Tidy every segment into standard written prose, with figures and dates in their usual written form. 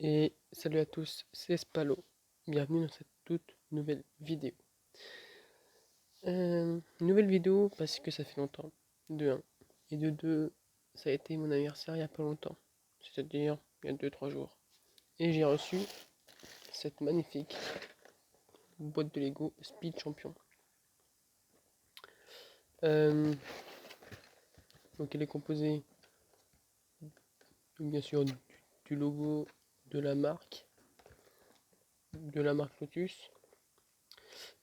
Et salut à tous, c'est Spalo. Bienvenue dans cette toute nouvelle vidéo. Nouvelle vidéo parce que ça fait longtemps, de 1. Et de 2, ça a été mon anniversaire il y a pas longtemps. C'est-à-dire il y a 2-3 jours. Et j'ai reçu cette magnifique boîte de Lego Speed Champion. Donc elle est composée bien sûr du logo de la marque Lotus.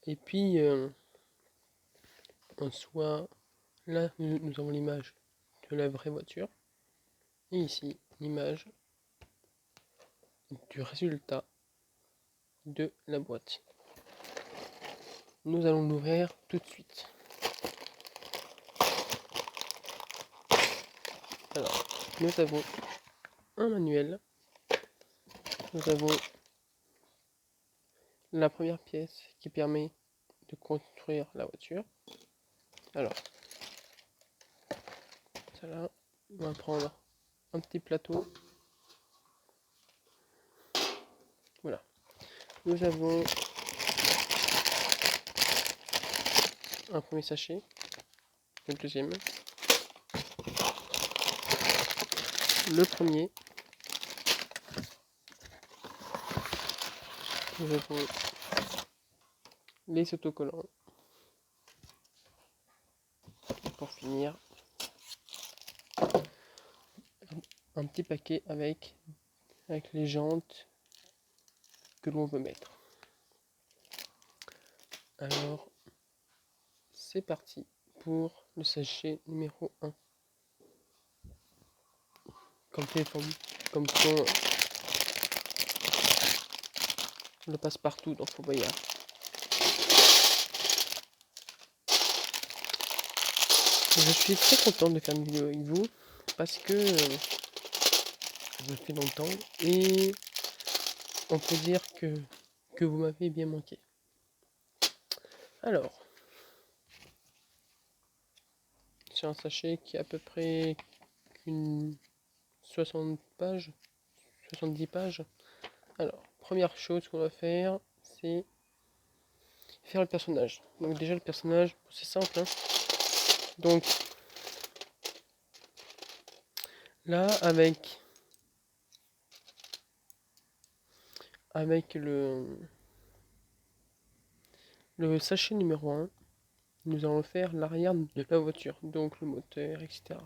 Et puis en soi, là nous avons l'image de la vraie voiture. Et ici, l'image du résultat de la boîte. Nous allons l'ouvrir tout de suite. Alors, nous avons un manuel. Nous avons la première pièce qui permet de construire la voiture. Alors, ça là, on va prendre un petit plateau. Voilà. Nous avons un premier sachet, le deuxième, le premier. Nous avons les autocollants. Et pour finir, un petit paquet avec les jantes que l'on veut mettre. Alors, c'est parti pour le sachet numéro 1. Comme on le passe partout dans Fort Boyard. Je suis très content de faire une vidéo avec vous parce que ça fait longtemps et on peut dire que vous m'avez bien manqué. Alors, c'est un sachet qui a à peu près une 60 pages, 70 pages. Alors, première chose qu'on va faire, c'est faire le personnage. Donc déjà le personnage, c'est simple. Hein. Donc là, avec le sachet numéro 1, nous allons faire l'arrière de la voiture, donc le moteur, etc.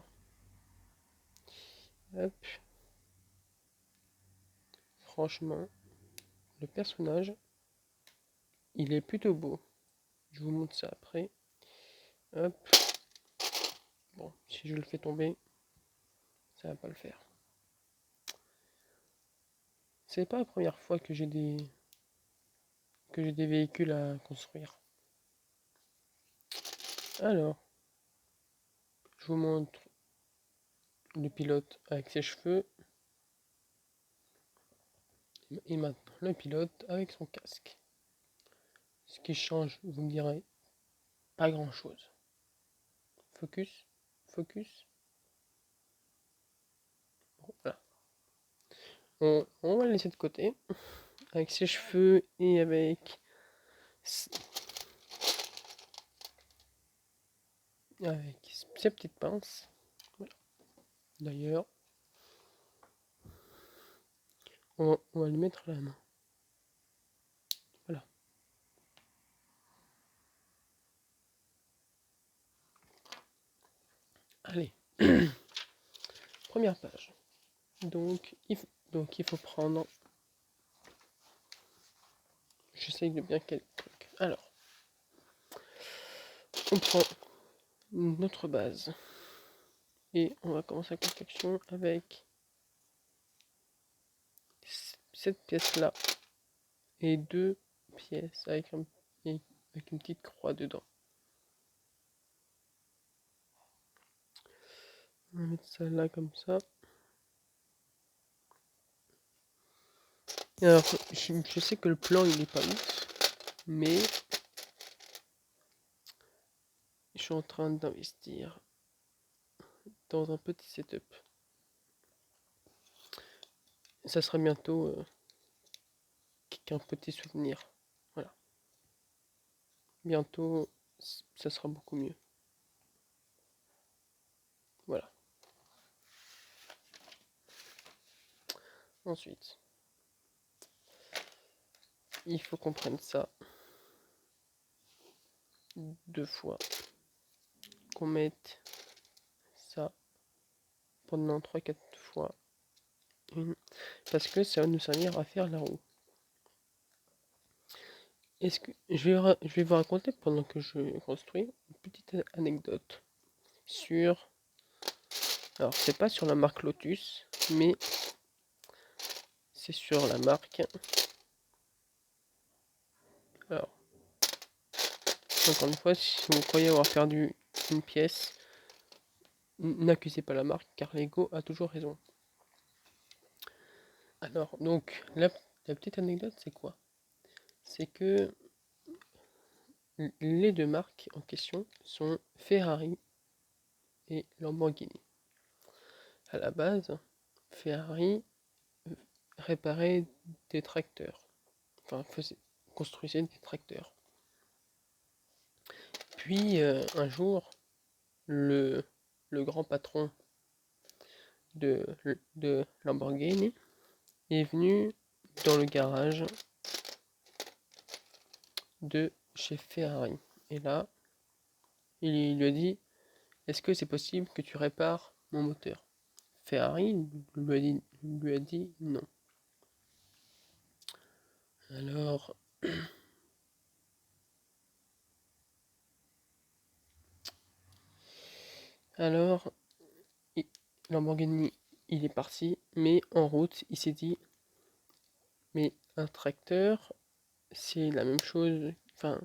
Hop. Franchement, le personnage, il est plutôt beau. Je vous montre ça après. Hop. Bon, si je le fais tomber, ça va pas le faire. C'est pas la première fois que j'ai des véhicules à construire. Alors, je vous montre le pilote avec ses cheveux. Et maintenant, le pilote avec son casque. Ce qui change, vous me direz, pas grand chose. Focus, focus. Voilà. On va le laisser de côté. Avec ses cheveux et avec ses petites pinces. Voilà. D'ailleurs, on va lui mettre la main. Voilà. Allez. Première page. Donc il faut prendre. J'essaye de bien caler le truc. Alors, on prend notre base. Et on va commencer la construction avec cette pièce-là. Et 2 pièces avec une petite croix dedans. On va mettre ça là comme ça. Et alors, je sais que le plan il est pas ouf, mais je suis en train d'investir dans un petit setup. ça sera bientôt qu'un petit souvenir. Voilà. Bientôt, ça sera beaucoup mieux. Voilà. Ensuite, il faut qu'on prenne ça 2 fois. Qu'on mette ça pendant 3-4 fois. Parce que ça va nous servir à faire la roue. Est-ce que je vais vous raconter pendant que je construis une petite anecdote sur. Alors c'est pas sur la marque Lotus, mais c'est sur la marque. Alors encore une fois, si vous croyez avoir perdu une pièce, n'accusez pas la marque car Lego a toujours raison. Alors donc la petite anecdote c'est quoi? C'est que les deux marques en question sont Ferrari et Lamborghini. À la base, Ferrari réparait des tracteurs, enfin construisait des tracteurs. Puis un jour, le grand patron de Lamborghini est venu dans le garage de chez Ferrari. Et là, il lui a dit, est-ce que c'est possible que tu répares mon moteur? Ferrari lui a dit non. Alors, alors Lamborghini, il est parti, mais en route, il s'est dit, mais un tracteur, c'est la même chose, enfin,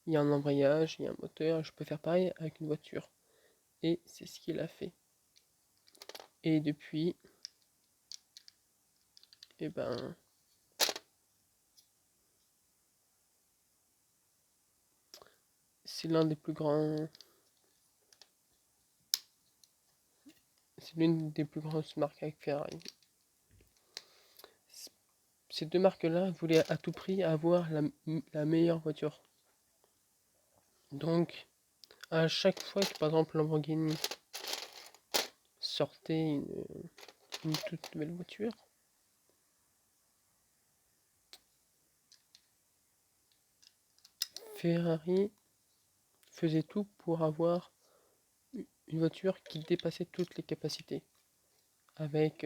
il y a un embrayage, il y a un moteur, je peux faire pareil avec une voiture. Et c'est ce qu'il a fait. Et depuis, eh ben, c'est l'un des plus grands, c'est l'une des plus grosses marques avec Ferrari. Ces deux marques-là voulaient à tout prix avoir la meilleure voiture. Donc, à chaque fois que par exemple Lamborghini sortait une toute nouvelle voiture, Ferrari faisait tout pour avoir une voiture qui dépassait toutes les capacités, avec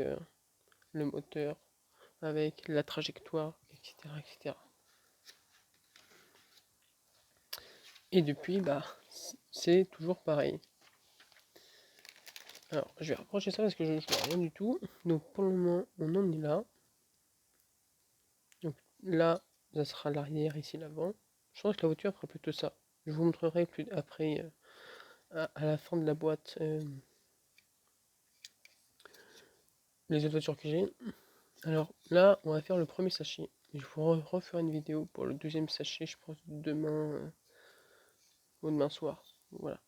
le moteur, avec la trajectoire, etc., etc. Et depuis, bah, c'est toujours pareil. Alors, je vais rapprocher ça parce que je ne vois rien du tout. Donc, pour le moment, on en est là. Donc, là, ça sera l'arrière, ici l'avant. Je pense que la voiture fera plutôt ça. Je vous montrerai plus après, à la fin de la boîte, les autres voitures que j'ai. Alors, là, on va faire le premier sachet. Je vous referai une vidéo pour le deuxième sachet, je pense, demain ou demain soir. Voilà.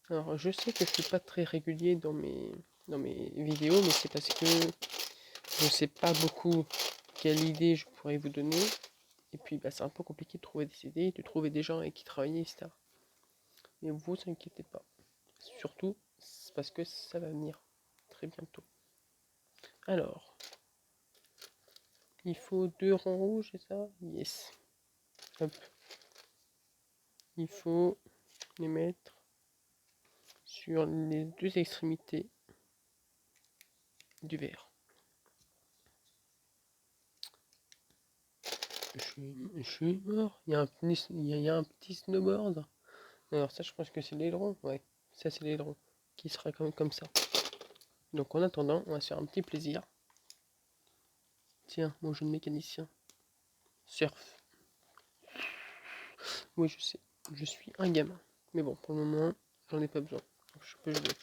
Alors, je sais que je suis pas très régulier dans mes vidéos, mais c'est parce que je sais pas beaucoup quelle idée je pourrais vous donner. Et puis, bah, c'est un peu compliqué de trouver des idées, de trouver des gens avec qui travailler, etc. Mais vous inquiétez pas. Surtout, c'est parce que ça va venir très bientôt. Alors, il faut 2 ronds rouges, c'est ça? Yes. Hop. Il faut les mettre sur les deux extrémités du verre. Je suis mort. Il y a un petit snowboard. Alors ça, je pense que c'est l'aileron. Ouais, ça c'est l'aileron qui sera comme ça. Donc en attendant, on va se faire un petit plaisir. Tiens, mon jeune mécanicien. Surf. Oui, je sais. Je suis un gamin. Mais bon, pour le moment, j'en ai pas besoin. Je peux jouer.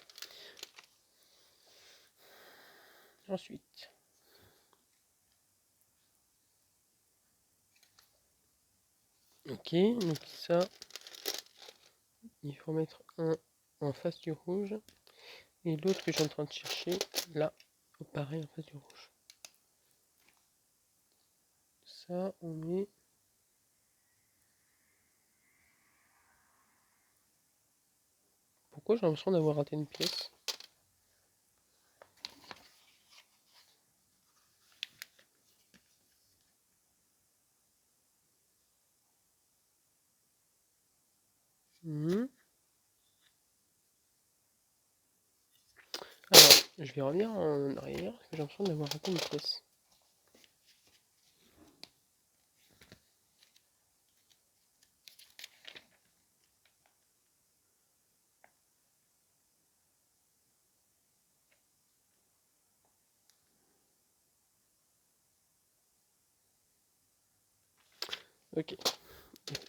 Ensuite. Ok, donc ça, il faut mettre un en face du rouge et l'autre que je suis en train de chercher là, pareil en face du rouge. ça, on met... Pourquoi j'ai l'impression d'avoir raté une pièce? Alors, je vais revenir en arrière, parce que j'ai l'impression d'avoir raté une pièce. Ok.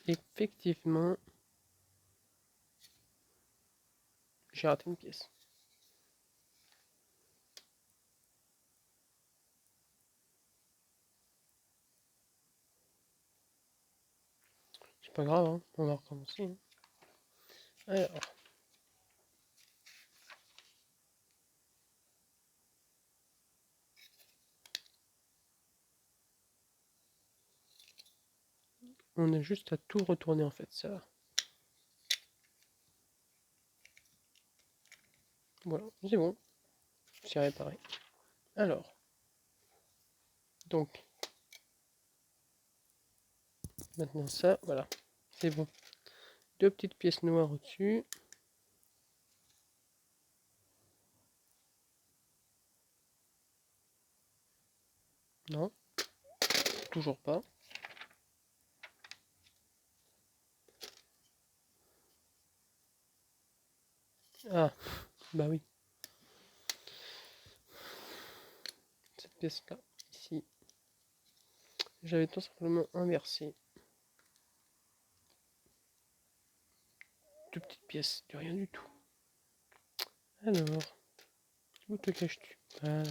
Effectivement, j'ai raté une pièce. C'est pas grave, hein. On va recommencer. Hein. Alors. On a juste à tout retourner en fait, ça va. Voilà, c'est bon. C'est réparé. Alors. Donc. Maintenant ça, voilà. C'est bon. Deux petites pièces noires au-dessus. Non. Toujours pas. Ah, bah oui. Cette pièce-là, ici. J'avais tout simplement inversé. Deux petites pièces, de rien du tout. Alors, où te caches-tu? Voilà.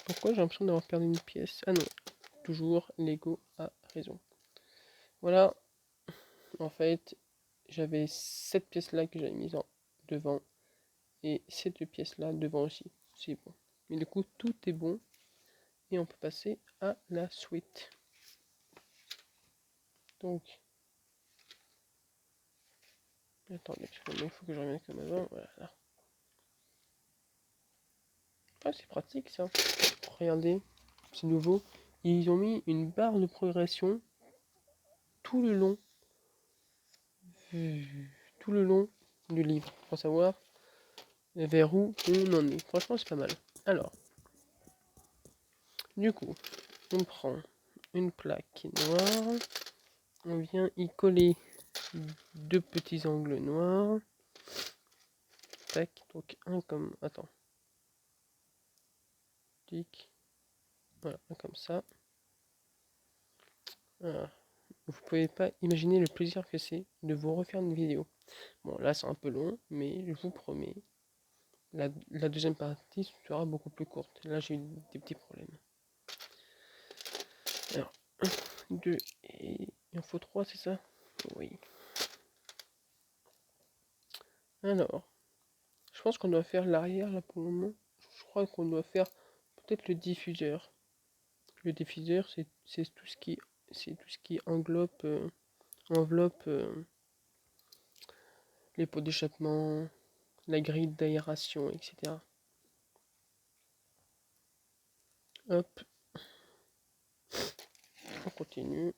Pourquoi j'ai l'impression d'avoir perdu une pièce? Ah non, toujours Lego a raison. Voilà, en fait, j'avais cette pièce-là que j'avais mise en devant et ces deux pièces-là devant aussi. C'est bon. Mais du coup, tout est bon et on peut passer à la suite. Donc, attendez, parce que il faut que je revienne comme avant. Voilà. Ah, c'est pratique ça. Regardez, c'est nouveau. Ils ont mis une barre de progression tout le long, tout le long du livre pour savoir vers où on en est. Franchement, c'est pas mal. Alors, du coup, on prend une plaque noire, on vient y coller deux petits angles noirs. Tac, donc un comme... Attends. Tic. Voilà, un comme ça. Voilà. Vous pouvez pas imaginer le plaisir que c'est de vous refaire une vidéo. Bon, là c'est un peu long, mais je vous promets, la deuxième partie sera beaucoup plus courte. Là j'ai eu des petits problèmes. Alors, 1, 2 et il en faut 3, c'est ça? Oui. Alors, je pense qu'on doit faire l'arrière là pour le moment. Je crois qu'on doit faire peut-être le diffuseur. Le diffuseur, c'est tout ce qui enveloppe les pots d'échappement, la grille d'aération, etc. Hop, on continue.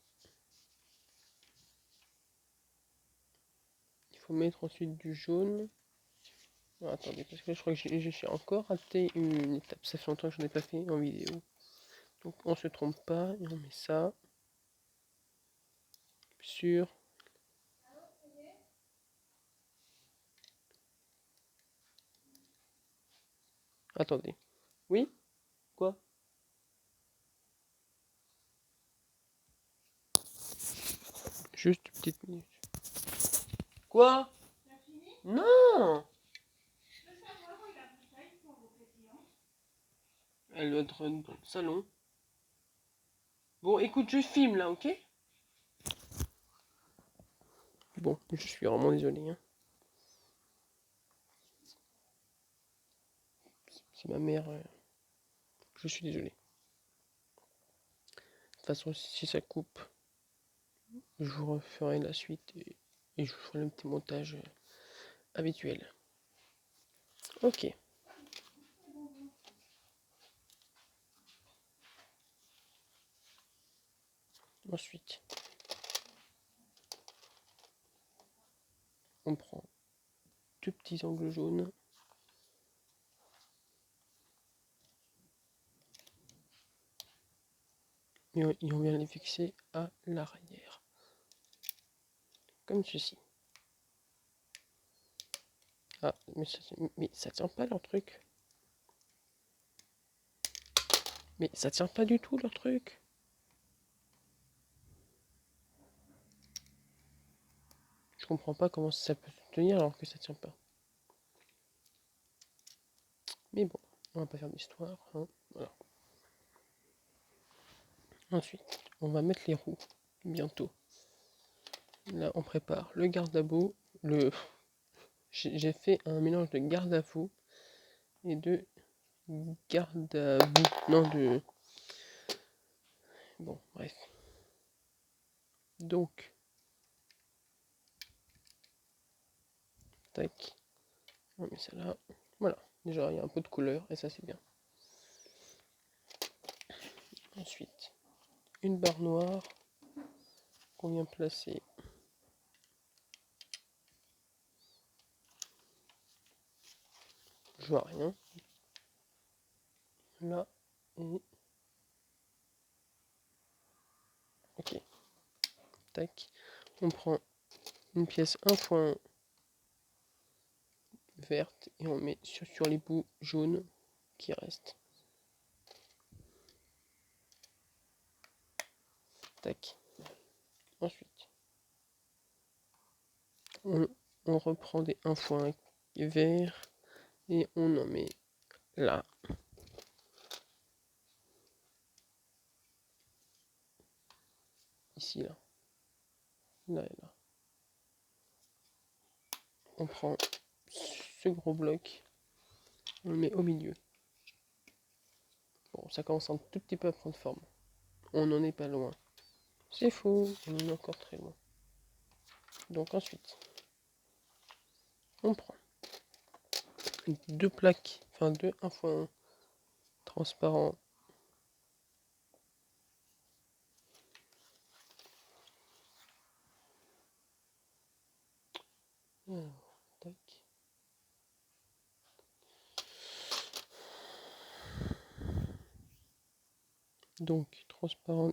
Il faut mettre ensuite du jaune. Oh, attendez, parce que je crois que j'ai encore raté une étape. Ça fait longtemps que je n'ai pas fait en vidéo. Donc on se trompe pas et on met ça sur... Attendez. Oui? Quoi? Juste une petite minute. Quoi? Non! Elle doit être dans le salon. Bon, écoute, je filme là, ok? Bon, je suis vraiment désolé. Hein. C'est ma mère. Je suis désolé. De toute façon, si ça coupe, je vous referai la suite et je vous ferai le petit montage habituel. Ok. Ensuite, on prend deux petits angles jaunes. Et on vient les fixer à l'arrière. Comme ceci. Ah, mais ça tient pas leur truc. Mais ça tient pas du tout leur truc. Je comprends pas comment ça peut tenir alors que ça tient pas. Mais bon, on va pas faire d'histoire. Hein. Voilà. Ensuite, on va mettre les roues bientôt. Là, on prépare le garde-à-bout. J'ai fait un mélange de garde-à-vous et de garde-à-bout. Non, de... Bon, bref. Donc, tac. On met ça là. Voilà. Déjà, il y a un peu de couleur et ça, c'est bien. Ensuite, une barre noire qu'on vient placer je vois rien là et ok, tac, on prend une pièce 1.1 verte et on met sur les bouts jaunes qui restent, tac. Ensuite on reprend des 1.1 verts et on en met là. Ici, là. Là et là. On prend ce gros bloc, on le met au milieu. Bon, ça commence un tout petit peu à prendre forme. On n'en est pas loin. C'est faux, on en est encore très loin. Donc ensuite, on prend deux plaques, enfin deux 1.1 transparents. Alors, tac. Donc transparent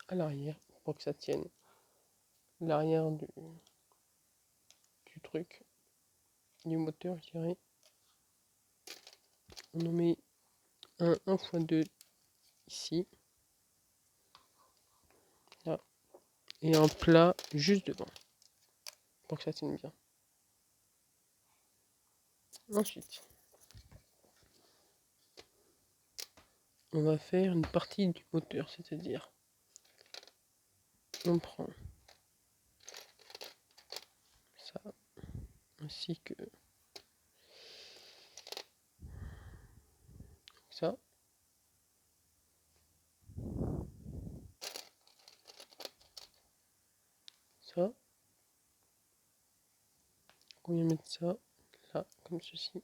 à l'arrière pour que ça tienne l'arrière du truc, du moteur, je dirais. On en met un 1x2 ici, là, et un plat juste devant pour que ça tienne bien. Ensuite, on va faire une partie du moteur, c'est-à-dire on prend ça ainsi que ça. Ça. On vient mettre ça là, comme ceci.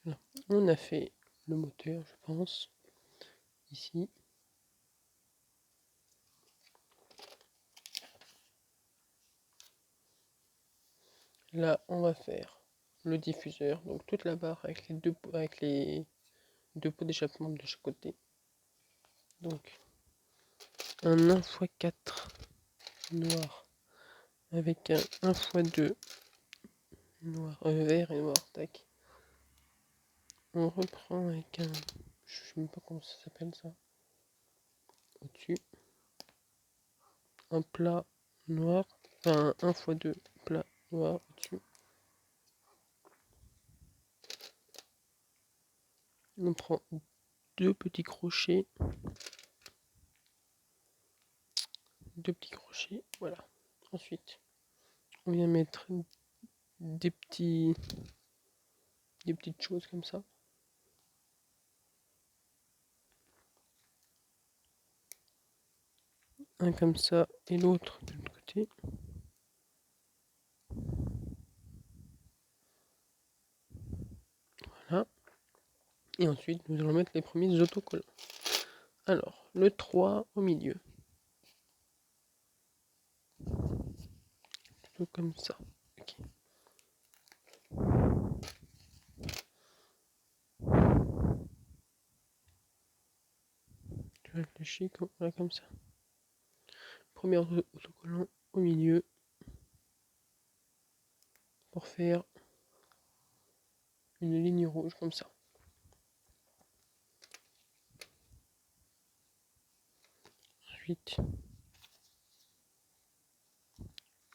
Là. On a fait le moteur, je pense, ici. Là, on va faire le diffuseur, donc toute la barre avec les deux pots d'échappement de chaque côté. Donc, un 1x4 noir avec un 1x2 noir, vert et noir, tac. On reprend avec un, je sais même pas comment ça s'appelle ça, au-dessus, un plat noir, enfin un 1x2 plat noir au-dessus. On prend deux petits crochets. Deux petits crochets, voilà. Ensuite, on vient mettre des petites choses comme ça. Un comme ça et l'autre de l'autre côté. Voilà. Et ensuite, nous allons mettre les premiers autocollants. Alors, le 3 au milieu. Plutôt comme ça. Ok. Je réfléchis comme ça. Premier autocollant au milieu. Pour faire une ligne rouge comme ça. Ensuite,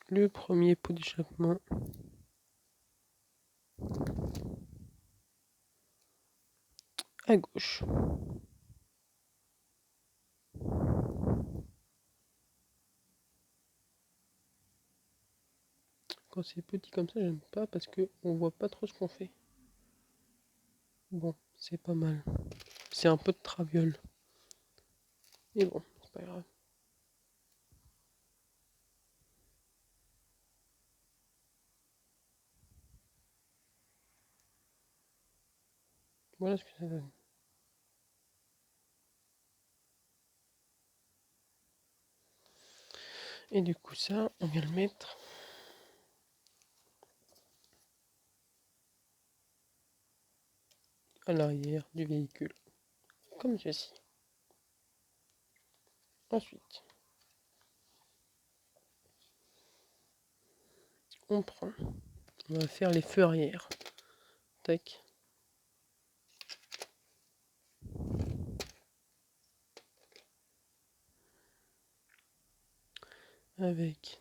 le premier pot d'échappement à gauche. Quand c'est petit comme ça, j'aime pas parce que on voit pas trop ce qu'on fait. Bon, c'est pas mal. C'est un peu de traviole. Mais bon, c'est pas grave. Voilà ce que ça donne. Et du coup ça, on vient le mettre à l'arrière du véhicule. Comme ceci. Ensuite, on prend. On va faire les feux arrière. Tac. Avec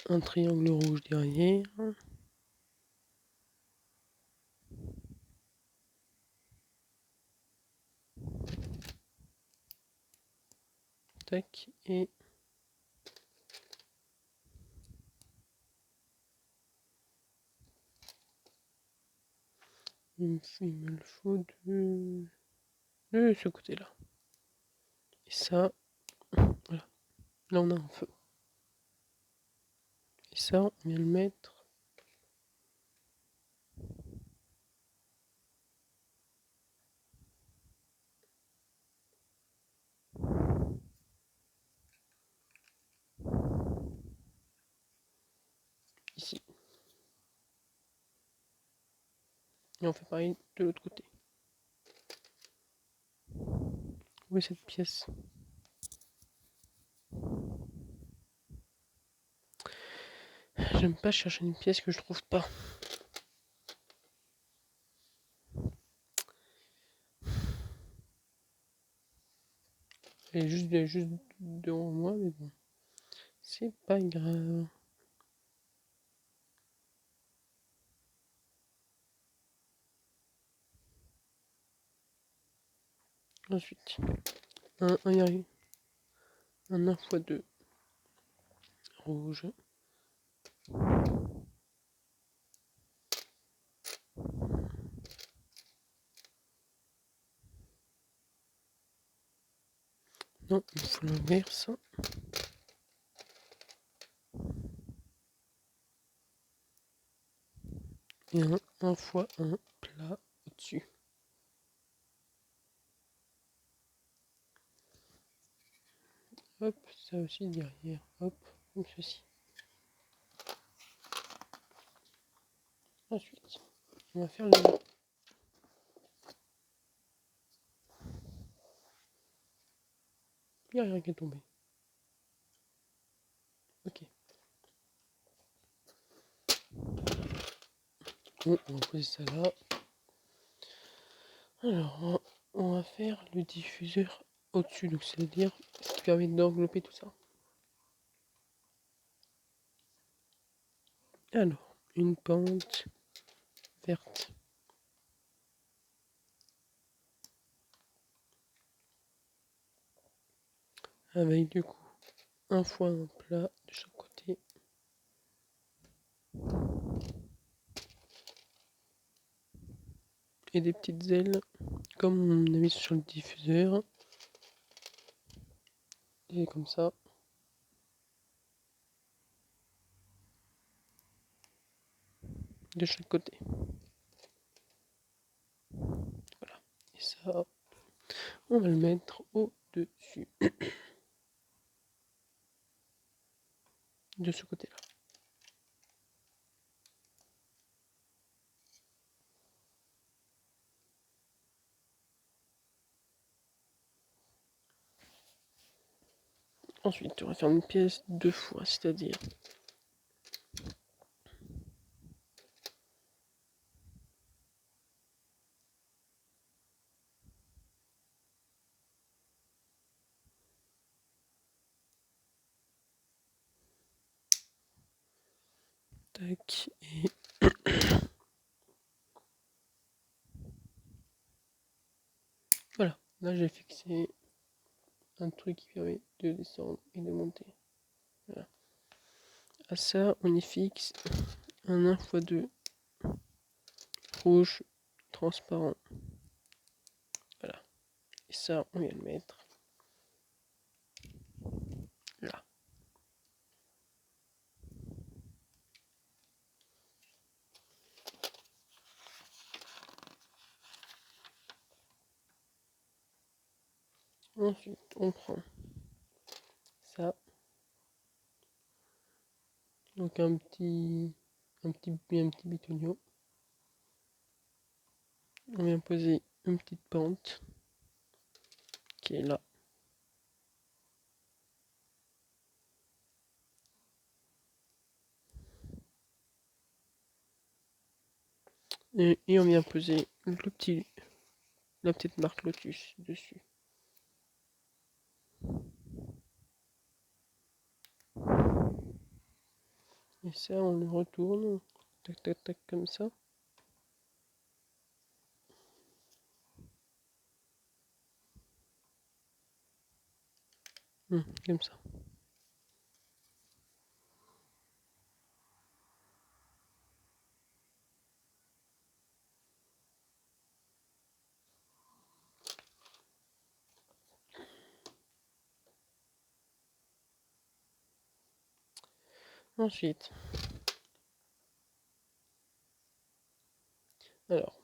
un triangle rouge derrière. Tac. Et il me le faut de ce côté-là. Et ça, voilà. Là, on a un feu. Et ça, on vient le mettre ici. Et on fait pareil de l'autre côté. Où est cette pièce? J'aime pas chercher une pièce que je trouve pas. Elle est juste devant moi, mais bon. C'est pas grave. Ensuite, un 1x2 rouge. Non, il faut l'inverse. Et un 1x1 plat au-dessus. Hop, ça aussi derrière. Hop, comme ceci. Ensuite, on va faire le... Il n'y a rien qui est tombé. Ok. Bon, on va poser ça là. Alors, on va faire le diffuseur au-dessus, donc c'est-à-dire ce qui permet d'envelopper tout ça. Alors, une pente verte. avec du coup un foin plat de chaque côté. Et des petites ailes comme on a mis sur le diffuseur. Et comme ça. De chaque côté. Voilà. Et ça, on va le mettre au-dessus. De ce côté-là. Ensuite, on va faire une pièce 2 fois, c'est-à-dire tac et voilà. Là, j'ai fixé un truc qui permet de descendre et de monter. Voilà. À ça, on y fixe un 1x2 rouge transparent. Voilà. Et ça, on vient le mettre là. Ensuite, on prend ça. Donc un petit bitonio. On vient poser une petite pente qui est là. Et on vient poser la petite marque Lotus dessus. Et ça, on le retourne. Tac, tac, tac, comme ça. Comme ça. Ensuite, alors,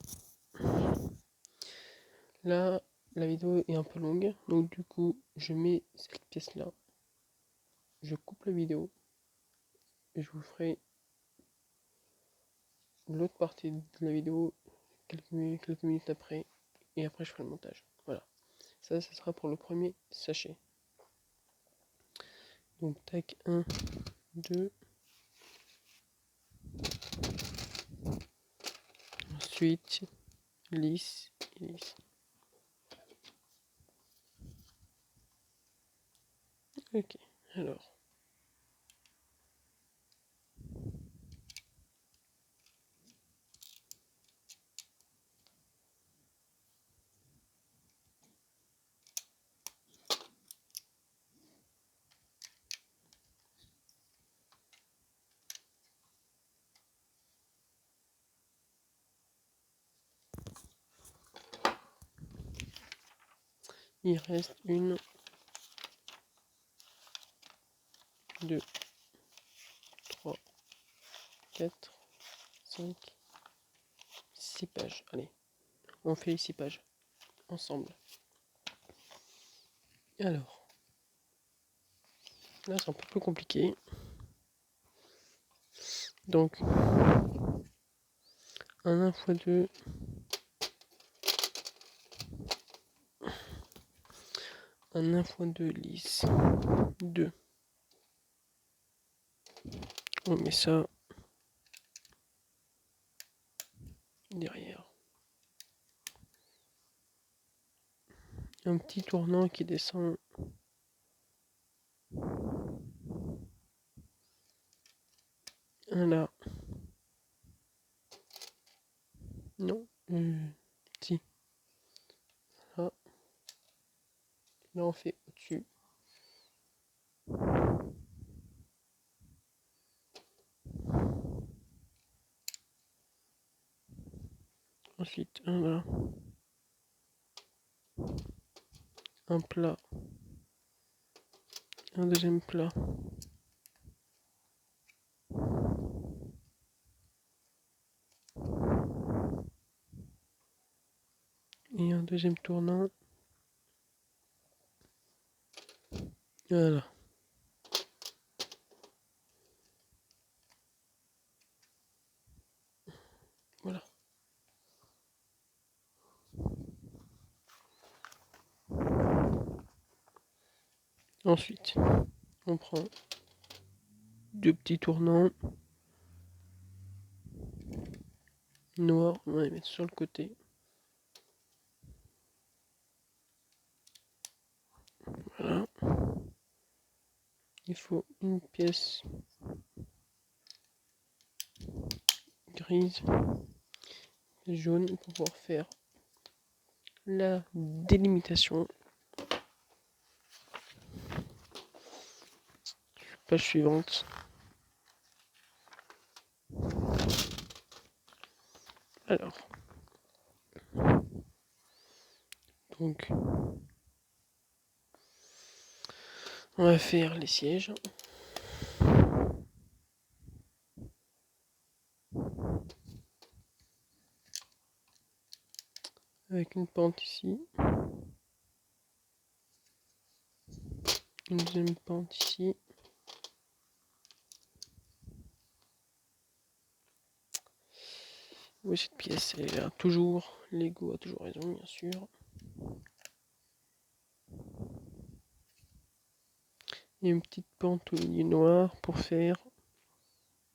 là, la vidéo est un peu longue, donc du coup, je mets cette pièce-là, je coupe la vidéo, et je vous ferai l'autre partie de la vidéo quelques minutes après, et après je ferai le montage. Voilà, ça sera pour le premier sachet. Donc, tac, 1, 2. Ensuite, lisse et lisse. Ok, alors. Il reste 1, 2, 3, 4, 5, 6 pages. Allez, on fait les 6 pages ensemble. Alors, là c'est un peu plus compliqué. Donc, un 1x2. Un 1x2 lisse. 2. On met ça derrière. Un petit tournant qui descend. Un là. Non. Si. Là. Là on fait au-dessus. Ensuite, voilà. Un plat. Un deuxième plat. Et un deuxième tournant. Voilà. Voilà. Ensuite, on prend deux petits tournants noirs, on va les mettre sur le côté. Voilà. Il faut une pièce grise et jaune pour pouvoir faire la délimitation. Page suivante. Alors, donc, on va faire les sièges. Avec une pente ici. Une deuxième pente ici. Oui, cette pièce, elle est là toujours. Lego a toujours raison, bien sûr. Et une petite pente au milieu noir pour faire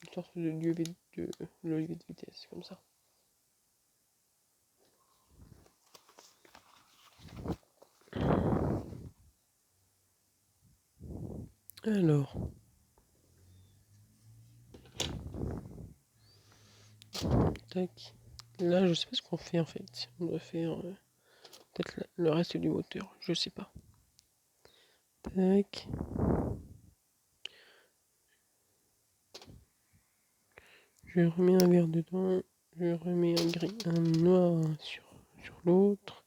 une sorte de levier de vitesse, comme ça. Alors, tac. Là, je sais pas ce qu'on fait en fait. On doit faire peut-être le reste du moteur, je sais pas. Tac. Je remets un vert dedans. Je remets un noir sur l'autre.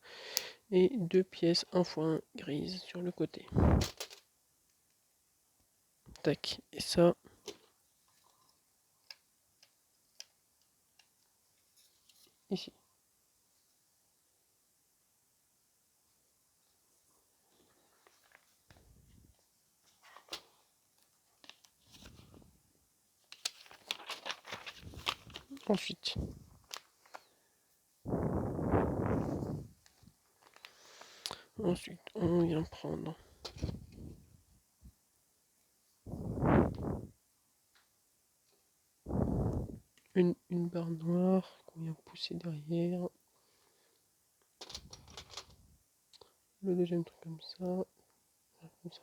Et deux pièces 1x1 grises sur le côté. Tac. Et ça. Ici. Ensuite, on vient prendre une barre noire qu'on vient pousser derrière. Le deuxième truc comme ça. Comme ça.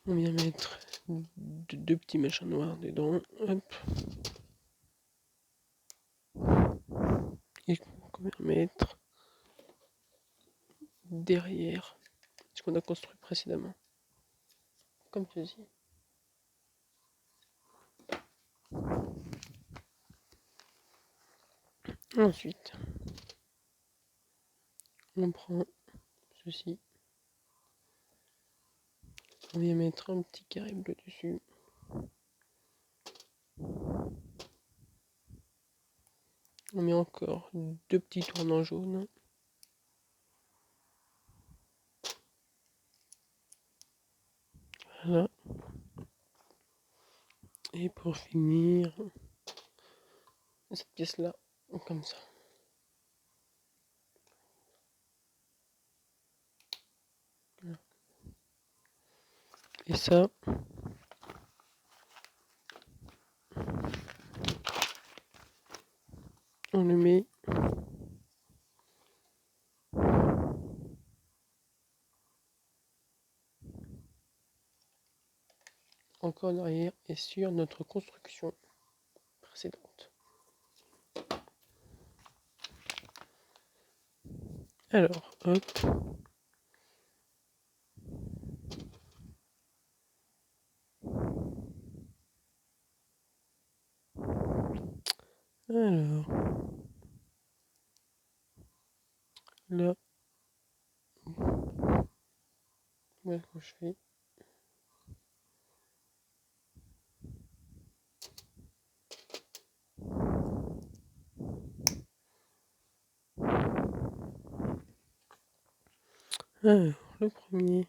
On vient mettre deux petits machins noirs dedans. Hop. Et qu'on vient mettre derrière ce qu'on a construit précédemment. Comme ceci. Ensuite, on prend ceci. On vient mettre un petit carré bleu dessus. On met encore deux petits tournants jaunes. Voilà. Et pour finir, cette pièce-là, comme ça. Voilà. Et ça, on le met encore derrière et sur notre construction précédente. Alors, hop. Alors, là, voilà ce que je fais. Alors, le premier.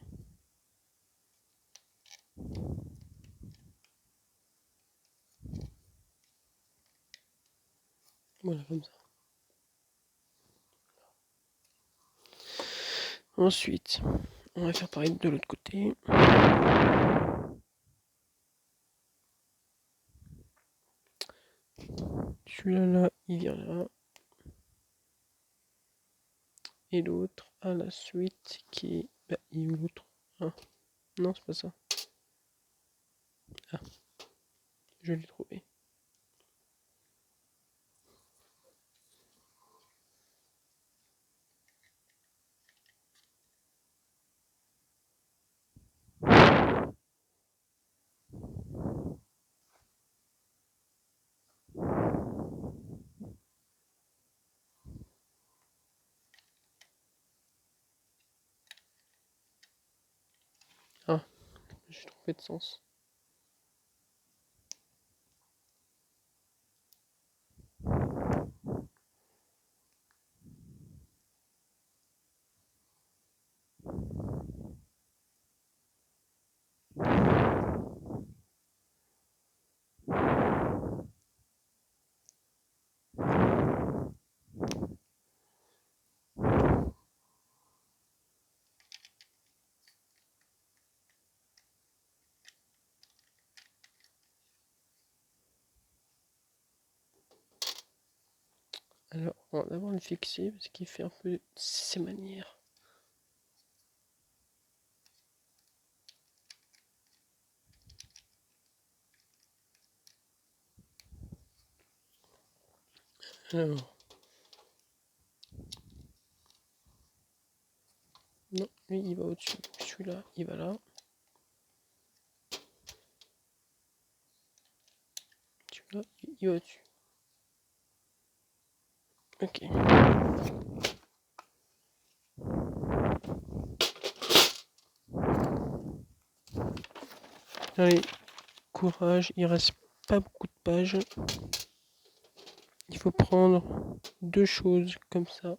Voilà, comme ça. Ensuite, on va faire pareil de l'autre côté. Celui-là, là, il vient là. Et l'autre à la suite qui est... Bah, il est où l'autre? Ah, non, c'est pas ça. Ah, je l'ai trouvé. Ah, j'ai trompé de sens. Alors, on va d'abord le fixer parce qu'il fait un peu ses manières. Alors, non, lui il va au-dessus. Celui-là, il va là. Celui-là, il va au-dessus. Ok. Allez, courage, il reste pas beaucoup de pages. Il faut prendre deux choses comme ça.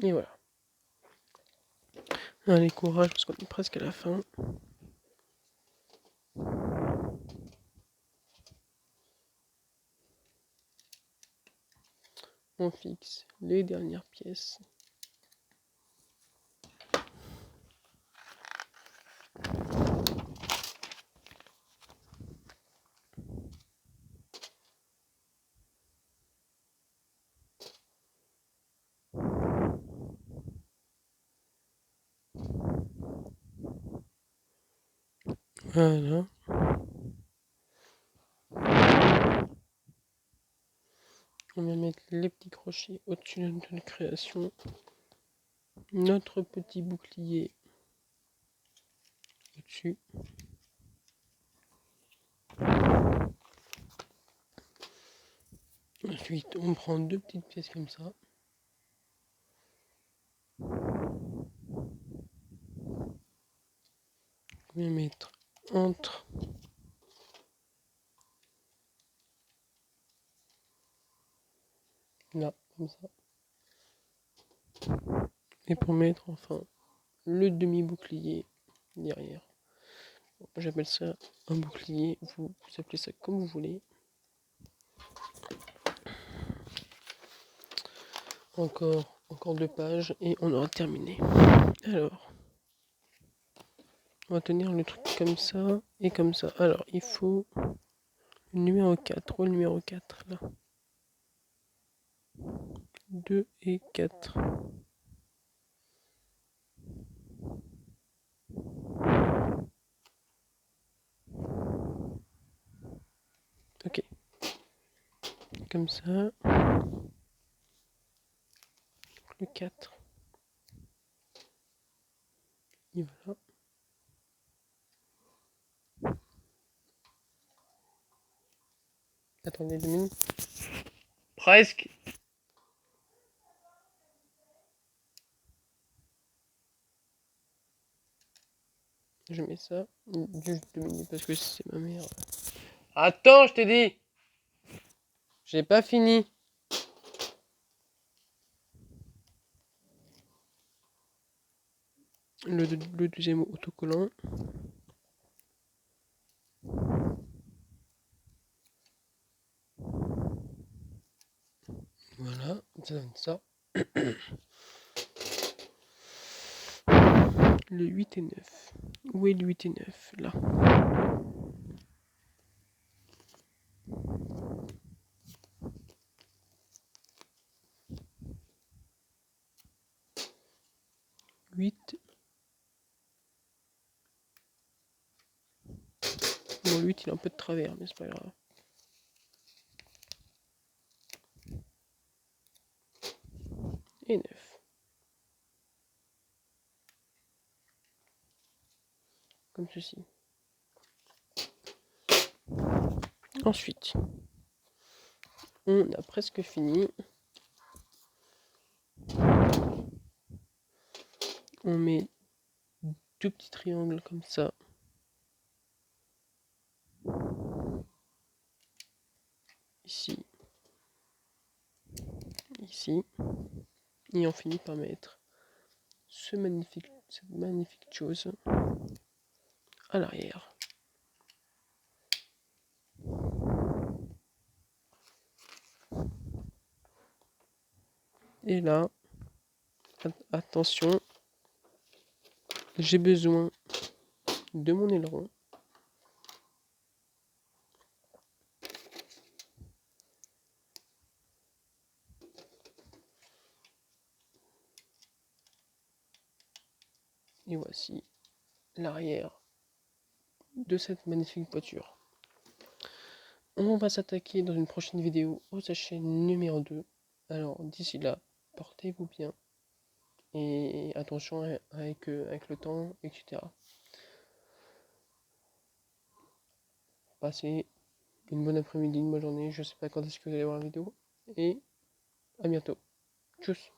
Et voilà. Allez, courage parce qu'on est presque à la fin. On fixe les dernières pièces. Voilà. On va mettre les petits crochets au-dessus de notre création. Notre petit bouclier au-dessus. Ensuite, on prend deux petites pièces comme ça. On va mettre entre là, comme ça. Et pour mettre enfin le demi-bouclier derrière. J'appelle ça un bouclier, vous appelez ça comme vous voulez. Encore deux pages et on aura terminé. Alors, on va tenir le truc comme ça et comme ça. Alors, il faut Le numéro 4, où est le numéro 4 là? 2 et 4. Ok. Comme ça. Le 4. Et voilà. Attendez 2 minutes. Presque. Je mets ça. Juste 2 minutes parce que c'est ma mère. Attends, je t'ai dit. J'ai pas fini. Le deuxième autocollant. Voilà, ça donne ça. Le 8 et 9. Où est le 8 et 9? Là. Huit. Bon, le 8 il est un peu de travers, mais c'est pas grave. Et 9. Comme ceci. Ensuite, on a presque fini. On met 2 petits triangles comme ça. Ici. Ici. Et on finit par mettre cette magnifique chose à l'arrière. Et là, attention, j'ai besoin de mon aileron. Et voici l'arrière de cette magnifique voiture. On va s'attaquer dans une prochaine vidéo au sachet numéro 2. Alors d'ici là, portez-vous bien. Et attention avec le temps, etc. Passez une bonne après-midi, une bonne journée. Je sais pas quand est-ce que vous allez voir la vidéo. Et à bientôt. Tchuss.